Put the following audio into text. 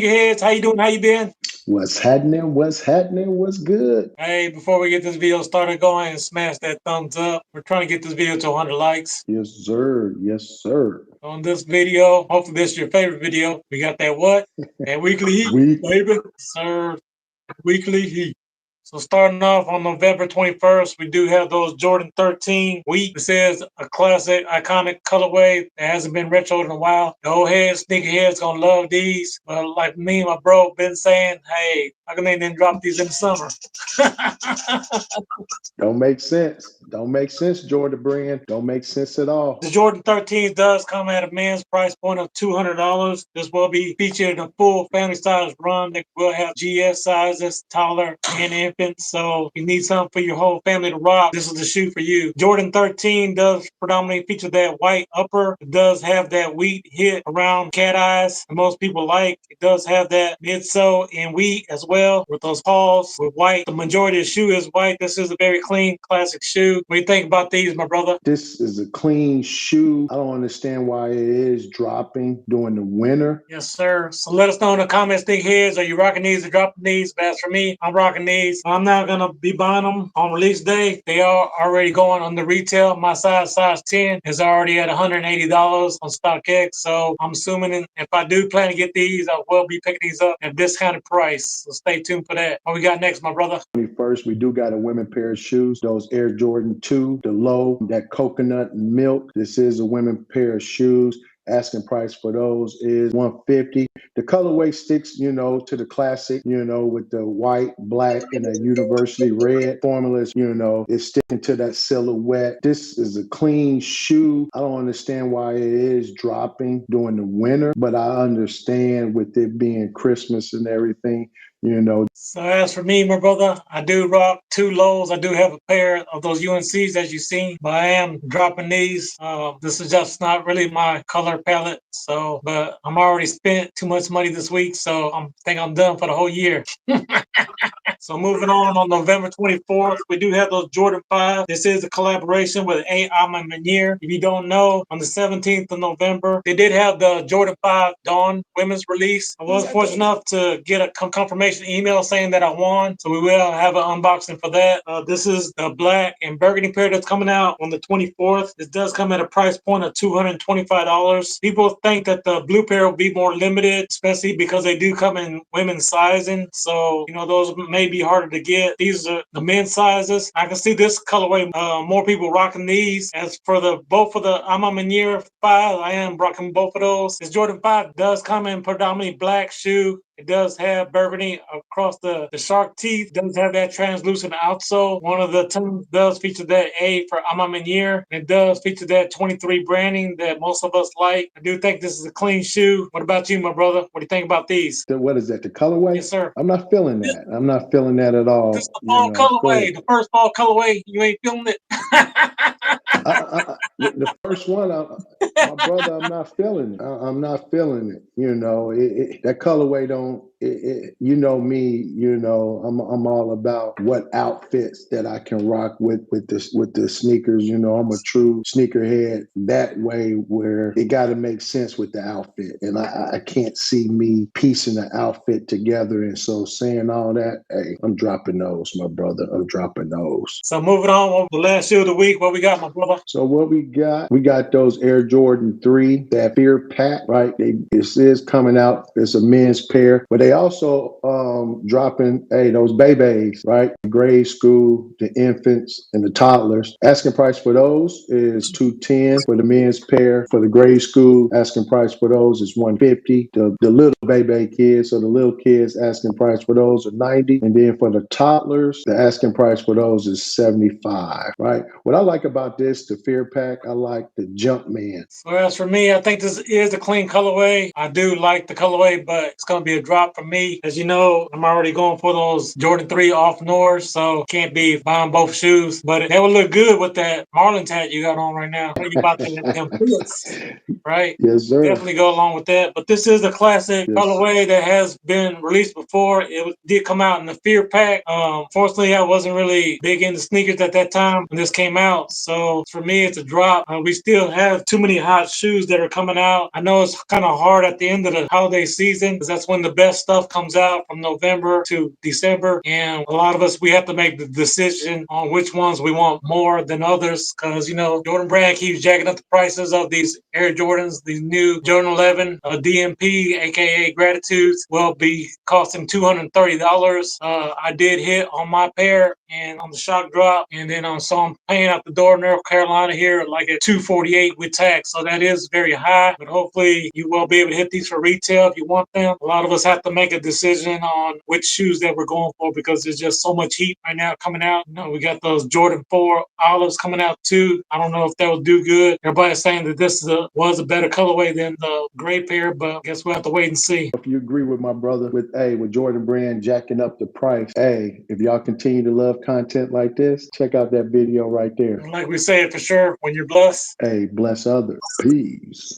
Heads, how you doing? How you been? What's happening? What's happening? What's good? Hey, before we get this video started, go ahead and smash that thumbs up. We're trying to get this video to 100 likes. Yes, sir. Yes, sir. On this video, hopefully this is your favorite video. We got that what? That weekly heat, We baby. Sir, weekly heat. So starting off on November 21st, we do have those Jordan 13 wheat. This is a classic, iconic colorway that hasn't been retroed in a while. The old heads, sneaker heads gonna love these. But like me and my bro been saying, hey, how come they didn't drop these in the summer? don't make sense. Don't make sense, Jordan brand. Don't make sense at all. The Jordan 13 does come at a men's price point of $200. This will be featured in a full family size run that will have GS sizes, taller, and infants. So if you need something for your whole family to rock, this is the shoe for you. Jordan 13 does predominantly feature that white upper. It does have that wheat hit around cat eyes that most people like. It does have that midsole in wheat as well with those paws with white. The majority of the shoe is white. This is a very clean, classic shoe. What do you think about these, my brother? This is a clean shoe. I don't understand why it is dropping during the winter. Yes, sir. So let us know in the comments, think heads. Are you rocking these or dropping these? But as for me, I'm rocking these. I'm not going to be buying them on release day. They are already going on the retail. My size 10, is already at $180 on StockX. So I'm assuming if I do plan to get these, I will be picking these up at a discounted price. So stay tuned for that. What we got next, my brother? 21st, we do got a women pair of shoes. Those Air Jordan 2, the low, that coconut milk. This is a women pair of shoes. Asking price for those is $150. The colorway sticks, to the classic, with the white, black, and a university red formulas, it's sticking to that silhouette. This is a clean shoe. I don't understand why it is dropping during the winter, but I understand with it being Christmas and everything. So as for me, my brother, I do rock two lows. I do have a pair of those UNCs as you've seen, but I am dropping these. This is just not really my color palette. But I'm already spent too much money this week, so I think I'm done for the whole year. So moving on November 24th, we do have those Jordan 5. This is a collaboration with A. Alma Manier. If you don't know, on the 17th of November, they did have the Jordan 5 Dawn women's release. I was fortunate enough to get a confirmation email saying that I won, so we will have an unboxing for that. This is the black and burgundy pair that's coming out on the 24th. This does come at a price point of $225. People think that the blue pair will be more limited, especially because they do come in women's sizing. So, those may be harder to get. These are the men's sizes. I can see this colorway, more people rocking these. As for both of the Alma Manier 5, I am rocking both of those. This Jordan 5 does come in predominantly black shoe. It does have burgundy across the shark teeth. It does have that translucent outsole. One of the tones does feature that A for Alma Manier. It does feature that 23 branding that most of us like. I do think this is a clean shoe. What about you, my brother? What do you think about these? What is that, the colorway? Yes, sir. I'm not feeling that. I'm not feeling that at all. This is the fall colorway. The first fall colorway. You ain't feeling it. The first one, my brother, I'm not feeling it. I'm not feeling it. That colorway don't. You know me. I'm all about what outfits that I can rock with the sneakers. I'm a true sneakerhead that way, where it got to make sense with the outfit, and I can't see me piecing the outfit together. And so saying all that, hey, I'm dropping those, my brother. I'm dropping those. So moving on, the last shoe of the week. What we got, my brother? So what we got those Air Jordan 3, that Fear Pack, right? This is coming out. It's a men's pair, but they also dropping, those babies, right? Grade school, the infants, and the toddlers. Asking price for those is $210 for the men's pair. For the grade school, asking price for those is $150. The little baby kids, so the little kids, asking price for those are $90. And then for the toddlers, the asking price for those is $75, right? What I like about this, the Fear Pack, I like the Jumpman. So as for me, I think this is a clean colorway. I do like the colorway, but it's going to be a drop for me. As you know, I'm already going for those Jordan 3 off Norse, so can't be buying both shoes. But they would look good with that Marlins hat you got on right now. You about them fits, right? Yes, sir. Definitely go along with that. But this is a classic Yes. colorway that has been released before. Did come out in the Fear Pack. Fortunately, I wasn't really big into sneakers at that time when this came out. So for me, it's a drop. We still have too many hot shoes that are coming out. I know it's kind of hard at the end of the holiday season because that's when the best stuff comes out, from November to December. And a lot of us, we have to make the decision on which ones we want more than others, because, you know, Jordan Brand keeps jacking up the prices of these Air Jordans. These new Jordan 11 DMP, aka Gratitudes, will be costing $230. I did hit on my pair and on the shock drop, and then saw them paying out the door in North Carolina here like at $248 with tax. So that is very high, but hopefully you will be able to hit these for retail if you want them. A lot of us have to make a decision on which shoes that we're going for because there's just so much heat right now coming out. You know, we got those Jordan 4 olives coming out too. I don't know if that will do good. Everybody's saying that this was a better colorway than the gray pair, but I guess we'll have to wait and see. If you agree with my brother with Jordan Brand jacking up the price, if y'all continue to love content like this, check out that video right there. Like we say, for sure, when you're blessed, Bless others. Peace.